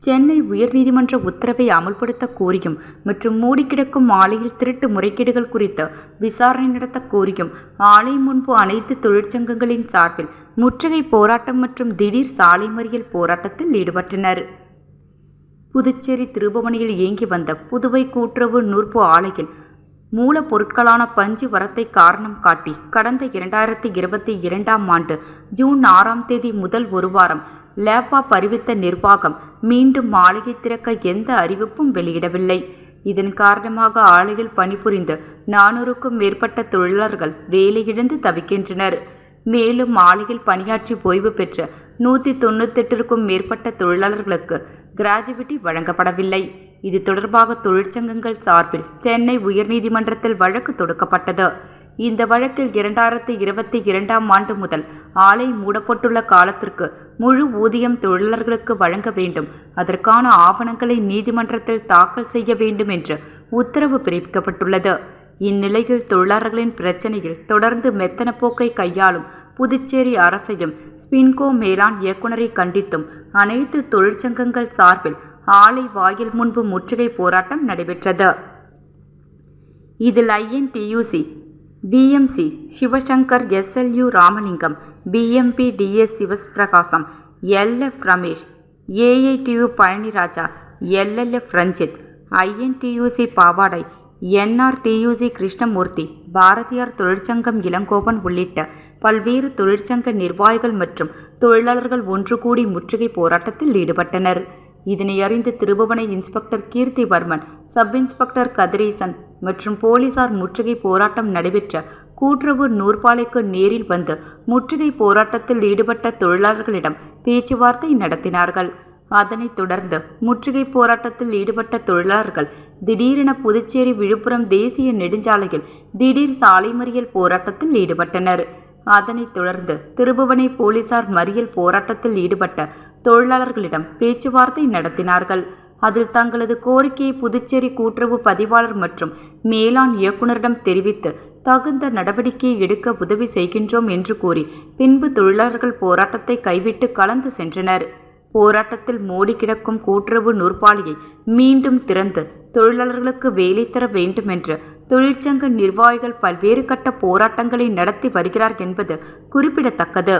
சென்னை உயர்நீதிமன்ற உத்தரவை அமல்படுத்த கோரியும் மற்றும் மூடி கிடக்கும் ஆலையில் திருட்டு முறைகேடுகள் குறித்து விசாரணை நடத்த கோரியும் ஆலை முன்பு அனைத்து தொழிற்சங்கங்களின் சார்பில் முற்றுகை போராட்டம் மற்றும் திடீர் சாலை மறியல் போராட்டத்தில் ஈடுபட்டனர். புதுச்சேரி திருபுவனையில் இயங்கி வந்த புதுவை கூட்டுறவு நூற்பு ஆலையில் மூலப்பொருட்களான பஞ்சு வரத்தை காரணம் காட்டி கடந்த 2022ஆம் ஆண்டு ஜூன் 6ஆம் தேதி முதல் ஒரு வாரம் லேப்டாப் அறிவித்த நிர்வாகம் மீண்டும் ஆலையை திறக்க எந்த அறிவிப்பும் வெளியிடவில்லை. இதன் காரணமாக ஆலையில் பணிபுரிந்து 400க்கும் மேற்பட்ட தொழிலாளர்கள் வேலையிழந்து தவிக்கின்றனர். மேலும் ஆலையில் பணியாற்றி ஓய்வு பெற்ற 198க்கும் மேற்பட்ட தொழிலாளர்களுக்கு கிராஜுவிட்டி வழங்கப்படவில்லை. இது தொடர்பாக தொழிற்சங்கங்கள் சார்பில் சென்னை உயர்நீதிமன்றத்தில் வழக்கு தொடுக்கப்பட்டது. இந்த வழக்கில் 2022ஆம் ஆண்டு முதல் ஆலை மூடப்பட்டுள்ள காலத்திற்கு முழு ஊதியம் தொழிலாளர்களுக்கு வழங்க வேண்டும், அதற்கான ஆவணங்களை நீதிமன்றத்தில் தாக்கல் செய்ய வேண்டும் என்று உத்தரவு பிறப்பிக்கப்பட்டுள்ளது. இந்நிலையில் தொழிலாளர்களின் பிரச்சினையில் தொடர்ந்து மெத்தன போக்கை கையாளும் புதுச்சேரி அரசையும் ஸ்பின்கோ மேலாண் இயக்குநரை கண்டித்தும் அனைத்து தொழிற்சங்கங்கள் சார்பில் ஆலை வாயில் முன்பு முற்றுகை போராட்டம் நடைபெற்றது. இதில் INTUC, BMC Sivasankar, SLU Ramalingam, BMP DS Sivaprakasam, LF Ramesh, AITU Palaniraja, LLF Ranjith, INTUC பாவாடை, NRTUC கிருஷ்ணமூர்த்தி, பாரதியார் தொழிற்சங்கம் இளங்கோவன் உள்ளிட்ட பல்வேறு தொழிற்சங்க நிர்வாகிகள் மற்றும் தொழிலாளர்கள் ஒன்று கூடி முற்றுகை போராட்டத்தில் ஈடுபட்டனர். இதனை அறிந்து Thirubuvanai inspector Keerthivarman, sub inspector Kathiresan மற்றும் போலீசார் முற்றுகை போராட்டம் நடைபெற்ற கூட்டுறவு நூற்பாலைக்கு நேரில் வந்து முற்றுகை போராட்டத்தில் ஈடுபட்ட தொழிலாளர்களிடம் பேச்சுவார்த்தை நடத்தினார்கள். அதனைத் தொடர்ந்து முற்றுகை போராட்டத்தில் ஈடுபட்ட தொழிலாளர்கள் திடீரென புதுச்சேரி விழுப்புரம் தேசிய நெடுஞ்சாலையில் திடீர் சாலை மறியல் போராட்டத்தில் ஈடுபட்டனர். அதனைத் தொடர்ந்து திருபுவனை போலீசார் மறியல் போராட்டத்தில் ஈடுபட்ட தொழிலாளர்களிடம் பேச்சுவார்த்தை நடத்தினார்கள். அதில் தங்களது கோரிக்கையை புதுச்சேரி கூட்டுறவு பதிவாளர் மற்றும் மேலாண் இயக்குநரிடம் தெரிவித்து தகுந்த நடவடிக்கையை எடுக்க உதவி செய்கின்றோம் என்று கூறி பின்பு தொழிலாளர்கள் போராட்டத்தை கைவிட்டு கலந்து சென்றனர். போராட்டத்தில் மூடி கிடக்கும் கூட்டுறவு நூற்பாலையை மீண்டும் திறந்து தொழிலாளர்களுக்கு வேலை தர வேண்டும் என்று தொழிற்சங்க நிர்வாகிகள் பல்வேறு கட்ட போராட்டங்களை நடத்தி வருகிறார் என்பது குறிப்பிடத்தக்கது.